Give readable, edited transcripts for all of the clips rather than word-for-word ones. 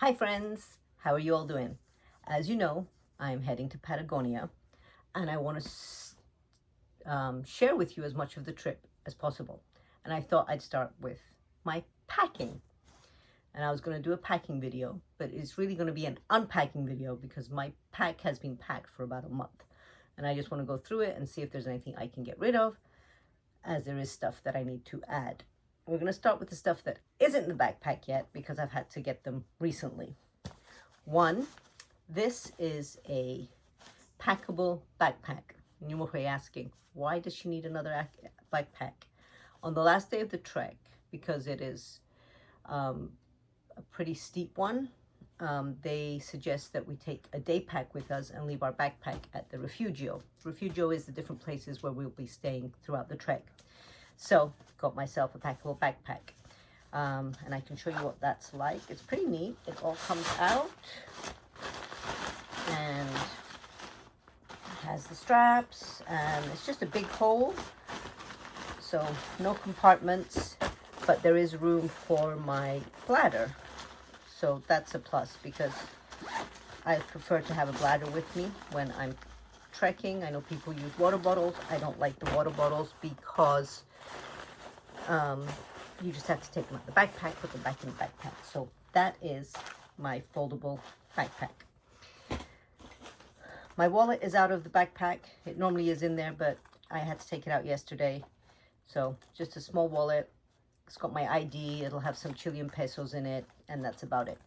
Hi friends, how are you all doing? As you know, I'm heading to Patagonia and I want to share with you as much of the trip as possible. And I thought I'd start with my packing. And I was going to do a packing video, but it's really going to be an unpacking video because my pack has been packed for about a month. And I just want to go through it and see if there's anything I can get rid of, as there is stuff that I need to add. We're going to start with the stuff that isn't in the backpack yet because I've had to get them recently. One, this is a packable backpack. And you might be asking, why does she need another backpack? On the last day of the trek, because it is a pretty steep one, they suggest that we take a day pack with us and leave our backpack at the refugio. Refugio is the different places where we'll be staying throughout the trek. So, got myself a packable backpack. And I can show you what that's like. It's pretty neat. It all comes out and has the straps, and it's just a big hole, so no compartments, but there is room for my bladder, so that's a plus because I prefer to have a bladder with me when I'm trekking. I know people use water bottles. I don't like the water bottles because you just have to take them out of the backpack, put them back in the backpack. So that is my foldable backpack. My wallet is out of the backpack. It normally is in there, but I had to take it out yesterday. So just a small wallet. It's got my ID. It'll have some Chilean pesos in it, and that's about it.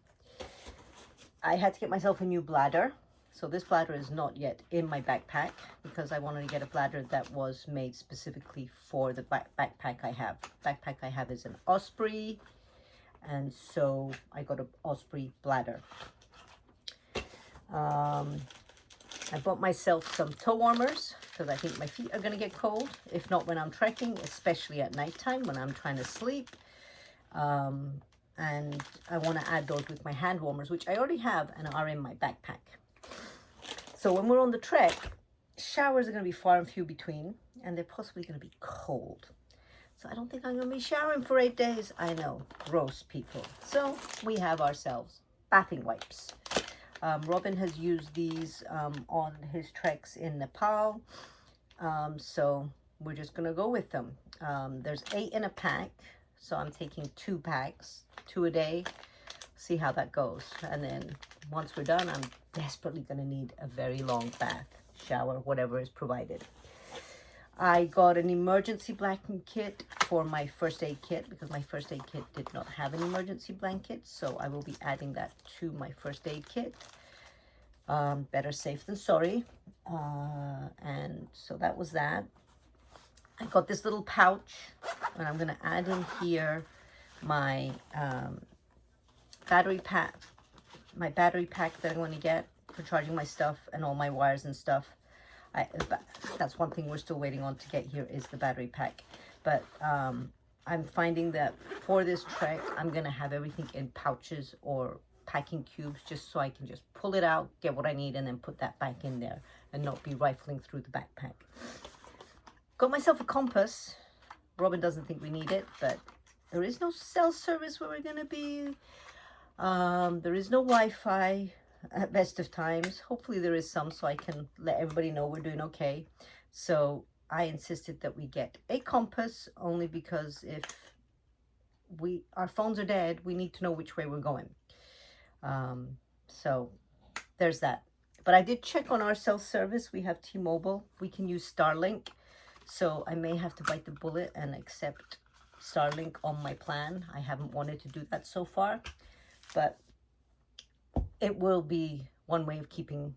I had to get myself a new bladder. So this bladder is not yet in my backpack because I wanted to get a bladder that was made specifically for the backpack I have. Backpack I have is an Osprey, and so I got an Osprey bladder. I bought myself some toe warmers because I think my feet are going to get cold, if not when I'm trekking, especially at nighttime when I'm trying to sleep. And I want to add those with my hand warmers, which I already have and are in my backpack. So when we're on the trek, showers are going to be far and few between, and they're possibly going to be cold. So I don't think I'm going to be showering for 8 days. I know, gross people. So we have ourselves bathing wipes. Robin has used these on his treks in Nepal, so we're just going to go with them. There's 8 in a pack, so I'm taking 2 packs, 2 a day, see how that goes. And then once we're done, I'm desperately going to need a very long bath, shower, whatever is provided. I got an emergency blanket kit for my first aid kit because my first aid kit did not have an emergency blanket, so I will be adding that to my first aid kit. Better safe than sorry. And so that was that. I got this little pouch, and I'm going to add in here my battery pack that I'm going to get for charging my stuff and all my wires and stuff. That's one thing we're still waiting on to get here, is the battery pack. But I'm finding that for this trek, I'm going to have everything in pouches or packing cubes, just so I can just pull it out, get what I need, and then put that back in there and not be rifling through the backpack. Got myself a compass. Robin doesn't think we need it, but there is no cell service where we're going to be. There is no Wi-Fi at best of times. Hopefully there is some, so I can let everybody know we're doing okay. So I insisted that we get a compass, only because if our phones are dead, we need to know which way we're going. So there's that. But I did check on our cell service. We have T-Mobile. We can use Starlink. So I may have to bite the bullet and accept Starlink on my plan. I haven't wanted to do that so far, but it will be one way of keeping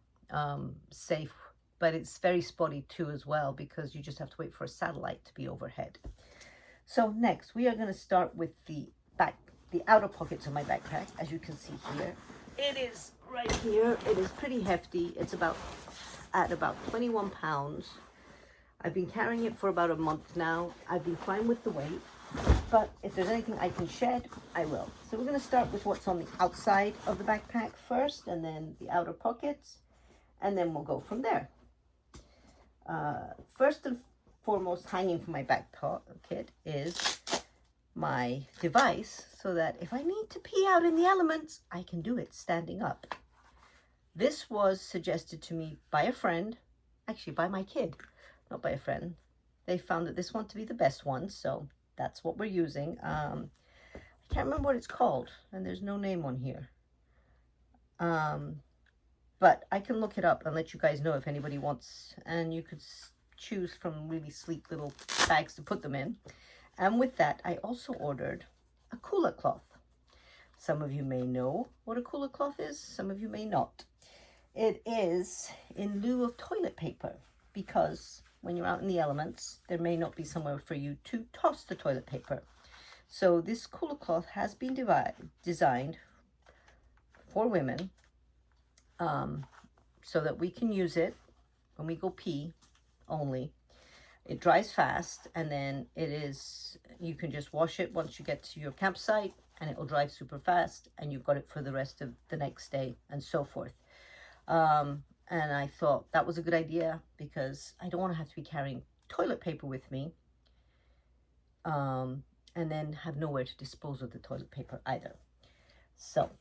safe. But it's very spotty too as well, because you just have to wait for a satellite to be overhead. So next, we are going to start with the outer pockets of my backpack. As you can see here, it is right here. It is pretty hefty. It's at about 21 pounds. I've been carrying it for about a month now. I've been fine with the weight, but if there's anything I can shed, I will. So we're going to start with what's on the outside of the backpack first, and then the outer pockets, and then we'll go from there. First and foremost, hanging from my back pocket is my device so that if I need to pee out in the elements, I can do it standing up. This was suggested to me by a friend, actually by my kid, not by a friend. They found that this one to be the best one, so that's what we're using. I can't remember what it's called, and there's no name on here. But I can look it up and let you guys know if anybody wants, and you could choose from really sleek little bags to put them in. And with that, I also ordered a cooler cloth. Some of you may know what a cooler cloth is, some of you may not. It is in lieu of toilet paper, because when you're out in the elements, there may not be somewhere for you to toss the toilet paper. So this cooler cloth has been designed for women, so that we can use it when we go pee only. It dries fast, and then you can just wash it once you get to your campsite, and it will dry super fast, and you've got it for the rest of the next day, and so forth. And I thought that was a good idea, because I don't want to have to be carrying toilet paper with me, and then have nowhere to dispose of the toilet paper either. So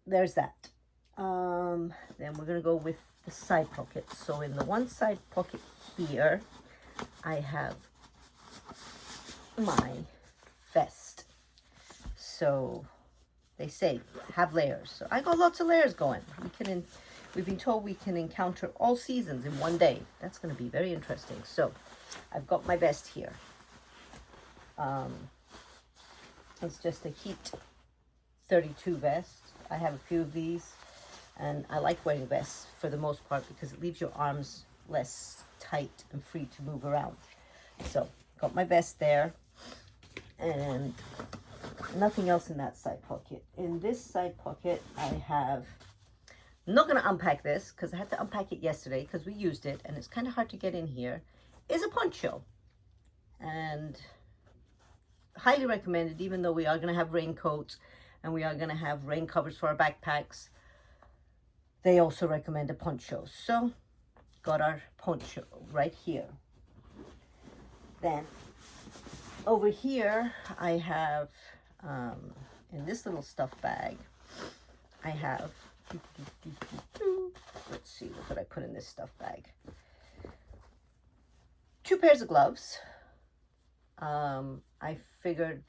there's that. Then we're going to go with the side pockets. So in the one side pocket here, I have my vest. So they say have layers. So I got lots of layers going. We've been told we can encounter all seasons in one day. That's going to be very interesting. So I've got my vest here. It's just a Heat 32 vest. I have a few of these, and I like wearing vests for the most part because it leaves your arms less tight and free to move around. So got my vest there, and nothing else in that side pocket. In this side pocket, I have, I'm not going to unpack this because I had to unpack it yesterday because we used it and it's kind of hard to get in here, is a poncho. And highly recommended, even though we are going to have raincoats and we are going to have rain covers for our backpacks. They also recommend a poncho. So got our poncho right here. Then over here I have, in this little stuff bag, I have, let's see, what did I put in this stuff bag? 2 pairs of gloves. I figured,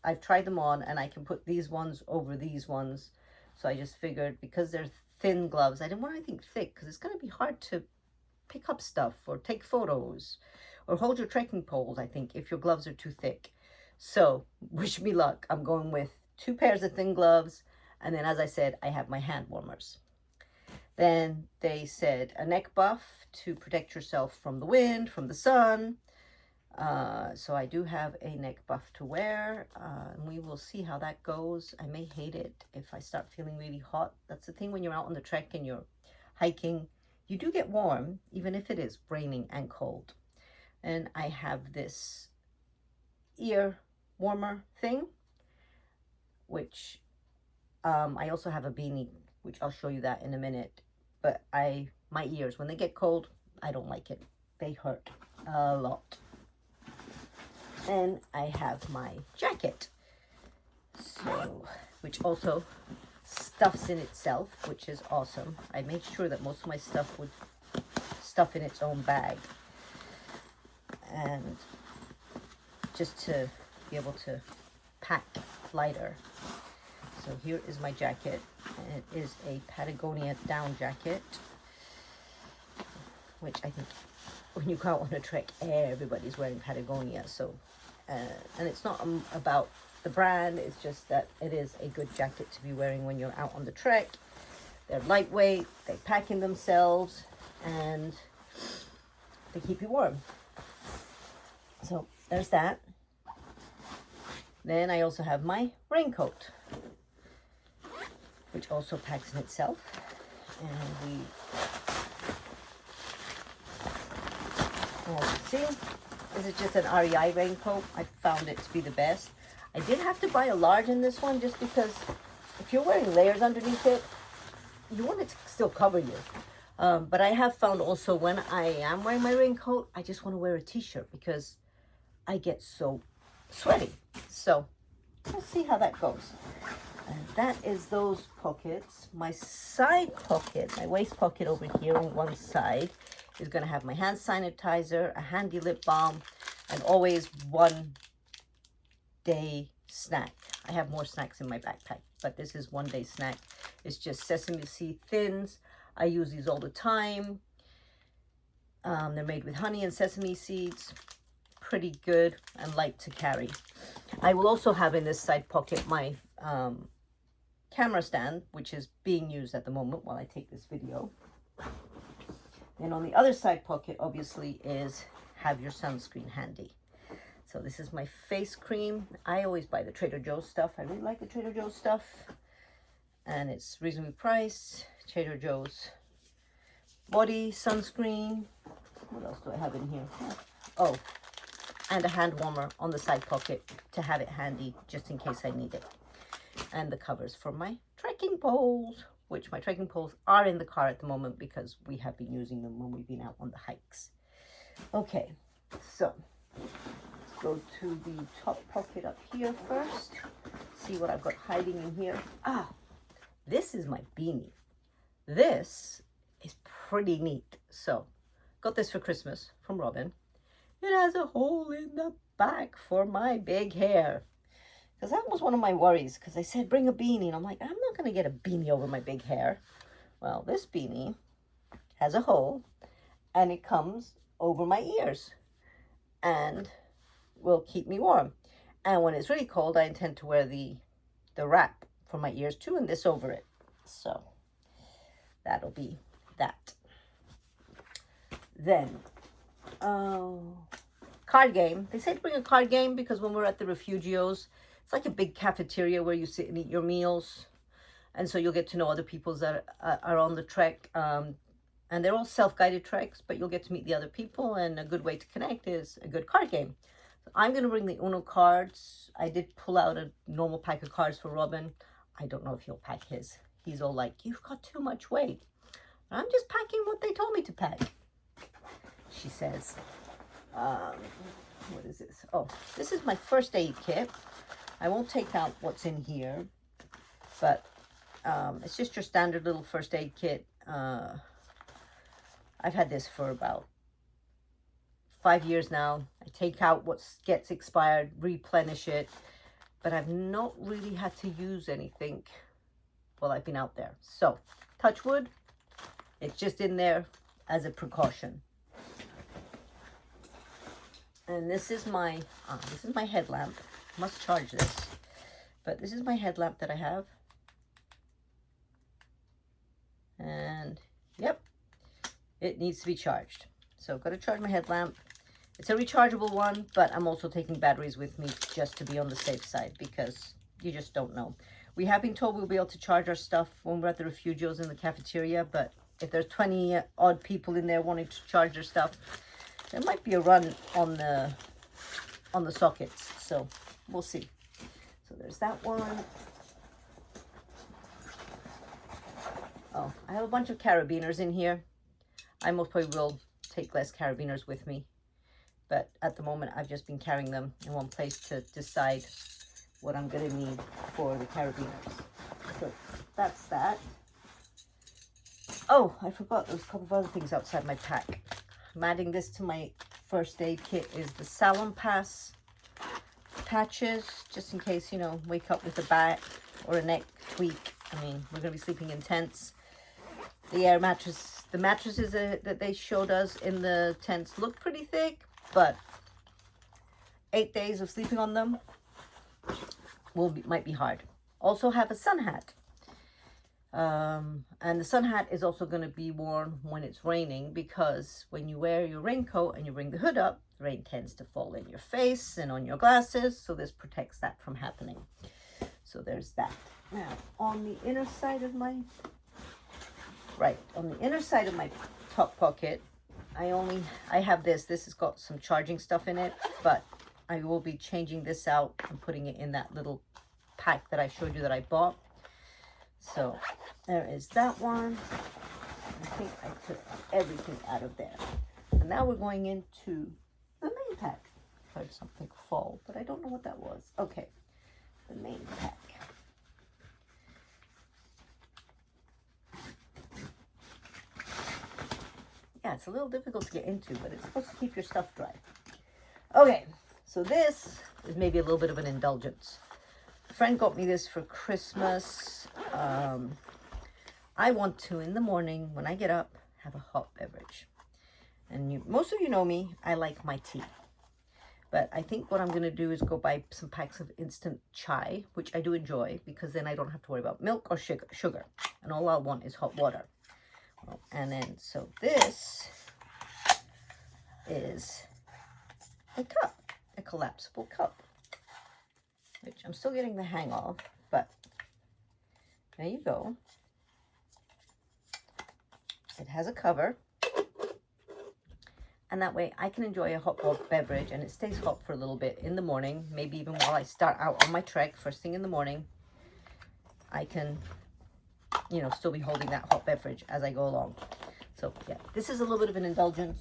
I've tried them on and I can put these ones over these ones. So I just figured, because they're thin gloves, I didn't want anything thick because it's going to be hard to pick up stuff or take photos or hold your trekking poles, I think, if your gloves are too thick. So wish me luck. I'm going with 2 pairs of thin gloves. And then, as I said, I have my hand warmers. Then they said a neck buff to protect yourself from the wind, from the sun. So I do have a neck buff to wear, and we will see how that goes. I may hate it if I start feeling really hot. That's the thing when you're out on the trek and you're hiking. You do get warm, even if it is raining and cold. And I have this ear warmer thing, which I also have a beanie, which I'll show you that in a minute. But my ears, when they get cold, I don't like it. They hurt a lot. And I have my jacket, so, which also stuffs in itself, which is awesome. I made sure that most of my stuff would stuff in its own bag, and just to be able to pack lighter. So here is my jacket, and it is a Patagonia down jacket, which I think when you go out on a trek, everybody's wearing Patagonia. So, and it's not about the brand, it's just that it is a good jacket to be wearing when you're out on the trek. They're lightweight, they pack in themselves, and they keep you warm. So there's that. Then I also have my raincoat, which also packs in itself. And as you see, this is just an REI raincoat. I found it to be the best. I did have to buy a large in this one just because if you're wearing layers underneath it, you want it to still cover you. But I have found also when I am wearing my raincoat, I just want to wear a t-shirt because I get so sweaty. So let's see how that goes. And that is those pockets. My side pocket, my waist pocket over here on one side is going to have my hand sanitizer, a handy lip balm, and always one day snack. I have more snacks in my backpack, but this is one day snack. It's just sesame seed thins. I use these all the time. They're made with honey and sesame seeds. Pretty good and light to carry. I will also have in this side pocket my camera stand, which is being used at the moment while I take this video. And on the other side pocket, obviously, is have your sunscreen handy. So this is my face cream. I always buy the Trader Joe's stuff. I really like the Trader Joe's stuff. And it's reasonably priced. Trader Joe's body sunscreen. What else do I have in here? Oh, and a hand warmer on the side pocket to have it handy just in case I need it. And the covers for my trekking poles, which my trekking poles are in the car at the moment because we have been using them when we've been out on the hikes. Okay, so let's go to the top pocket up here first. See what I've got hiding in here. Ah, this is my beanie. This is pretty neat. So, got this for Christmas from Robin. It has a hole in the back for my big hair. Because that was one of my worries. Because I said, bring a beanie. And I'm like, I'm not going to get a beanie over my big hair. Well, this beanie has a hole. And it comes over my ears. And will keep me warm. And when it's really cold, I intend to wear the wrap for my ears too. And this over it. So, that'll be that. Then, card game. They say to bring a card game because when we're at the Refugios, it's like a big cafeteria where you sit and eat your meals. And so you'll get to know other people that are on the trek. And they're all self-guided treks, but you'll get to meet the other people. And a good way to connect is a good card game. So I'm going to bring the Uno cards. I did pull out a normal pack of cards for Robin. I don't know if he'll pack his. He's all like, you've got too much weight. I'm just packing what they told me to pack, she says. What is this? Oh, this is my first aid kit. I won't take out what's in here, but it's just your standard little first aid kit. I've had this for about 5 years now. I take out what gets expired, replenish it, but I've not really had to use anything while I've been out there. So, touch wood, it's just in there as a precaution. And this is my headlamp. Must charge this. But this is my headlamp that I have. And yep, it needs to be charged. So I've got to charge my headlamp. It's a rechargeable one, but I'm also taking batteries with me just to be on the safe side because you just don't know. We have been told we'll be able to charge our stuff when we're at the Refugios in the cafeteria, but if there's 20 odd people in there wanting to charge their stuff, there might be a run on the sockets, so we'll see. So there's that one. Oh, I have a bunch of carabiners in here. I most probably will take less carabiners with me, but at the moment I've just been carrying them in one place to decide what I'm going to need for the carabiners. So that's that. Oh, I forgot there's a couple of other things outside my pack. I'm adding this to my first aid kit is the Salon Pass patches, just in case, you know, wake up with a back or a neck tweak. I mean, we're going to be sleeping in tents. The air mattress, the mattresses that they showed us in the tents look pretty thick, but 8 days of sleeping on them might be hard. Also have a sun hat. And the sun hat is also going to be worn when it's raining because when you wear your raincoat and you bring the hood up, the rain tends to fall in your face and on your glasses, so this protects that from happening. So there's that. Now, on the inner side of my top pocket, I have this has got some charging stuff in it, but I will be changing this out and putting it in that little pack that I showed you that I bought. So there is that one. I think I took everything out of there. And now we're going into the main pack. Heard something fall, but I don't know what that was. Okay, the main pack. Yeah, it's a little difficult to get into, but it's supposed to keep your stuff dry. Okay, so this is maybe a little bit of an indulgence. A friend got me this for Christmas. I want to, in the morning, when I get up, have a hot beverage. And most of you know me, I like my tea. But I think what I'm going to do is go buy some packs of instant chai, which I do enjoy, because then I don't have to worry about milk or sugar. And all I'll want is hot water. And then, so this is a cup, a collapsible cup, which I'm still getting the hang of, but there you go. It has a cover, and that way I can enjoy a hot beverage, and it stays hot for a little bit in the morning, maybe even while I start out on my trek first thing in the morning. I can, you know, still be holding that hot beverage as I go along. So yeah, this is a little bit of an indulgence.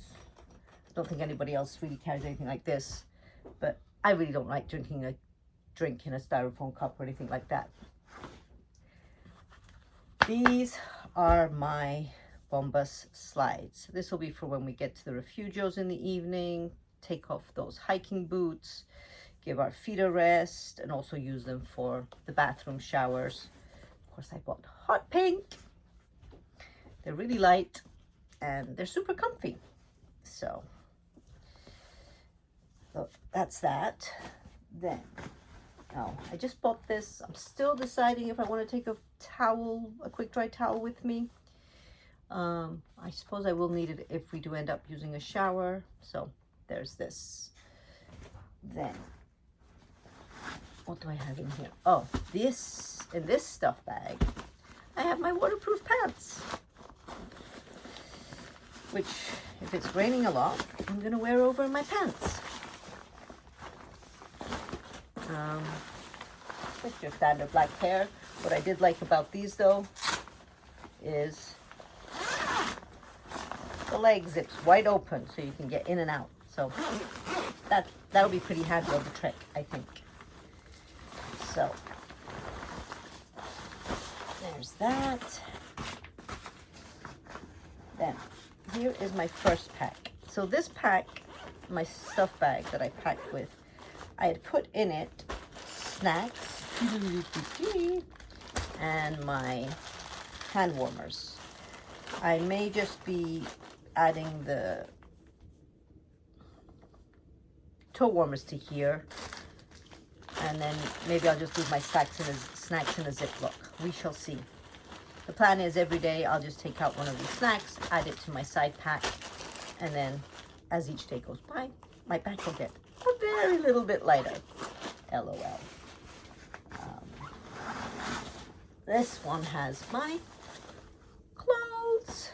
I don't think anybody else really carries anything like this, but I really don't like drinking a drink in a styrofoam cup or anything like that. These are my Bombas slides. This will be for when we get to the refugios in the evening, take off those hiking boots, give our feet a rest, and also use them for the bathroom showers. Of course, I bought hot pink. They're really light and they're super comfy. So that's that. Then, oh, I just bought this. I'm still deciding if I want to take a towel, a quick dry towel with me. I suppose I will need it if we do end up using a shower. So there's this. Then, what do I have in here? Oh, this, in this stuff bag, I have my waterproof pants, which, if it's raining a lot, I'm going to wear over my pants. It's your standard black pair. What I did like about these, though, is the leg zips wide open so you can get in and out. So that'll be pretty handy on the trek, I think. So there's that. Then here is my first pack. So this pack, my stuff bag that I packed with, I had put in it snacks and my hand warmers. I may just be adding the toe warmers to here, and then maybe I'll just leave my snacks in a Ziploc. We shall see. The plan is every day I'll just take out one of these snacks, add it to my side pack, and then as each day goes by, my pack will get a very little bit lighter. LOL. This one has my clothes.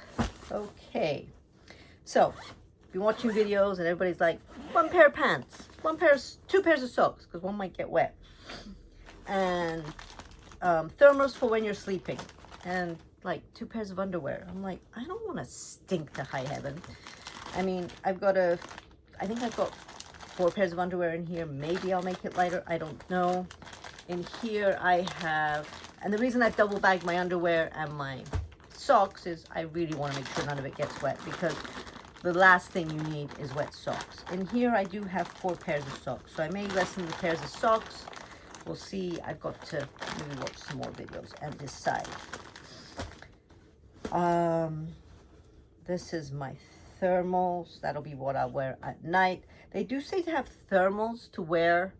Okay. So, if you're watching videos and everybody's like, one pair of pants, two pairs of socks, because one might get wet, and thermals for when you're sleeping, and like 2 pairs of underwear. I'm like, I don't want to stink to high heaven. I mean, I think I've got 4 pairs of underwear in here. Maybe I'll make it lighter. I don't know. In here I have, and the reason I've double bagged my underwear and my socks is I really want to make sure none of it gets wet, because the last thing you need is wet socks. In here I do have 4 pairs of socks, so I may lessen the pairs of socks. We'll see. I've got to maybe watch some more videos and decide. This is my thermals. That'll be what I'll wear at night. They do say to have thermals to wear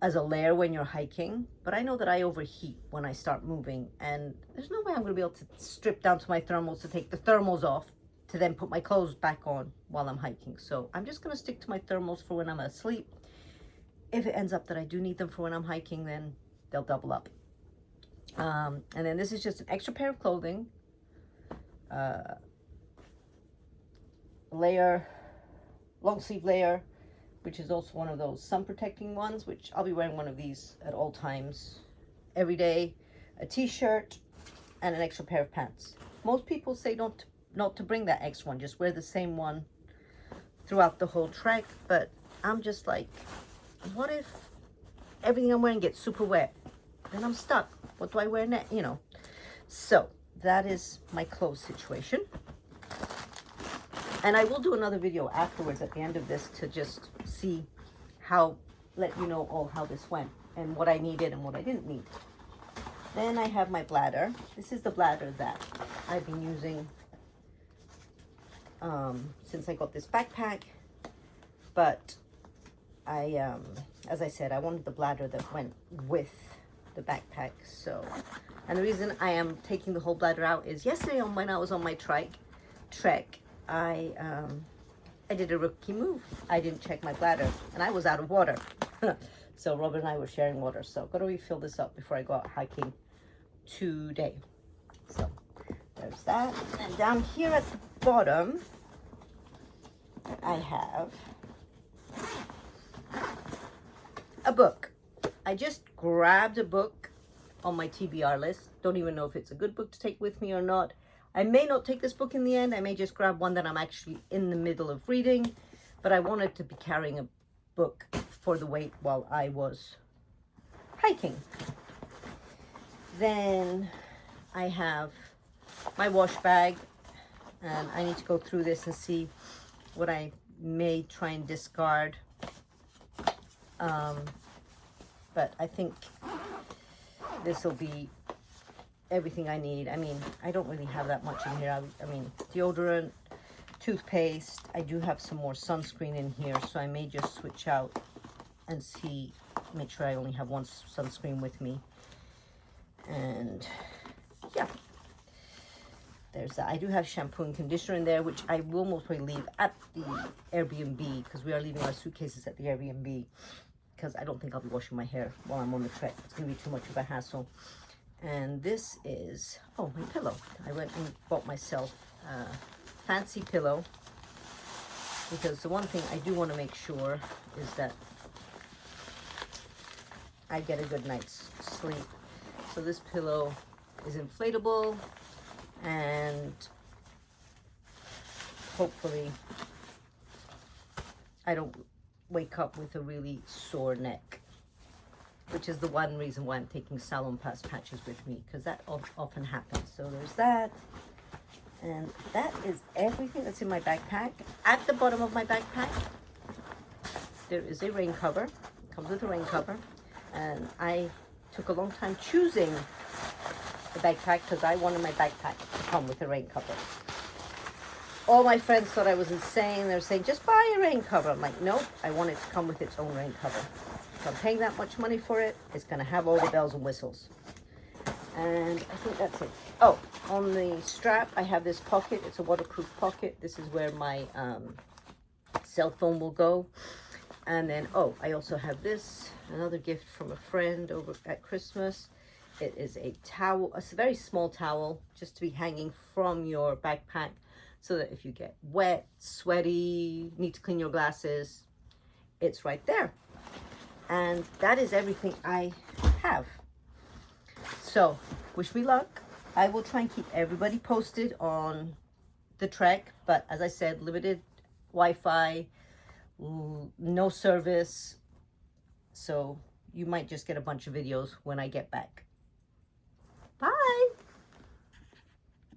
as a layer when you're hiking, but I know that I overheat when I start moving, and there's no way I'm going to be able to strip down to my thermals to take the thermals off to then put my clothes back on while I'm hiking. So I'm just going to stick to my thermals for when I'm asleep. If it ends up that I do need them for when I'm hiking, then they'll double up. And then this is just an extra pair of clothing, layer, long sleeve layer, which is also one of those sun protecting ones, which I'll be wearing one of these at all times, every day, a t-shirt, and an extra pair of pants. Most people say not to bring that extra one, just wear the same one throughout the whole trek, but I'm just like, what if everything I'm wearing gets super wet? Then I'm stuck. What do I wear next? You know. So that is my clothes situation. And I will do another video afterwards at the end of this to just see how, let you know all how this went and what I needed and what I didn't need. Then I have my bladder. This is the bladder that I've been using since I got this backpack. But I, as I said, I wanted the bladder that went with the backpack. So, and the reason I am taking the whole bladder out is yesterday when I was on my trek, I did a rookie move. I didn't check my bladder and I was out of water. So Robert and I were sharing water. So got to refill this up before I go out hiking today. So there's that. And down here at the bottom, I have a book. I just grabbed a book on my TBR list. Don't even know if it's a good book to take with me or not. I may not take this book in the end. I may just grab one that I'm actually in the middle of reading, but I wanted to be carrying a book for the weight while I was hiking. Then I have my wash bag, and I need to go through this and see what I may try and discard. But I think this will be everything I need. I mean, I don't really have that much in here. I mean, deodorant, toothpaste. I do have some more sunscreen in here, so I may just switch out and see, make sure I only have one sunscreen with me. And yeah, there's that. I do have shampoo and conditioner in there, which I will most probably leave at the Airbnb, because we are leaving our suitcases at the Airbnb, because I don't think I'll be washing my hair while I'm on the trek. It's going to be too much of a hassle. And this is, oh, my pillow. I went and bought myself a fancy pillow, because the one thing I do want to make sure is that I get a good night's sleep. So this pillow is inflatable, and hopefully I don't wake up with a really sore neck, which is the one reason why I'm taking Salon Pass patches with me, because that often happens. So there's that, and that is everything that's in my backpack. At the bottom of my backpack, there is a rain cover. It comes with a rain cover, and I took a long time choosing the backpack because I wanted my backpack to come with a rain cover. All my friends thought I was insane. They were saying, just buy a rain cover. I'm like, nope, I want it to come with its own rain cover. If I'm paying that much money for it, it's going to have all the bells and whistles. And I think that's it. Oh, on the strap, I have this pocket. It's a waterproof pocket. This is where my cell phone will go. And then, oh, I also have this, another gift from a friend over at Christmas. It is a towel, a very small towel, just to be hanging from your backpack, so that if you get wet, sweaty, need to clean your glasses, it's right there. And that is everything I have. So, wish me luck. I will try and keep everybody posted on the trek, but as I said, limited Wi-Fi, no service, so you might just get a bunch of videos when I get back. Bye!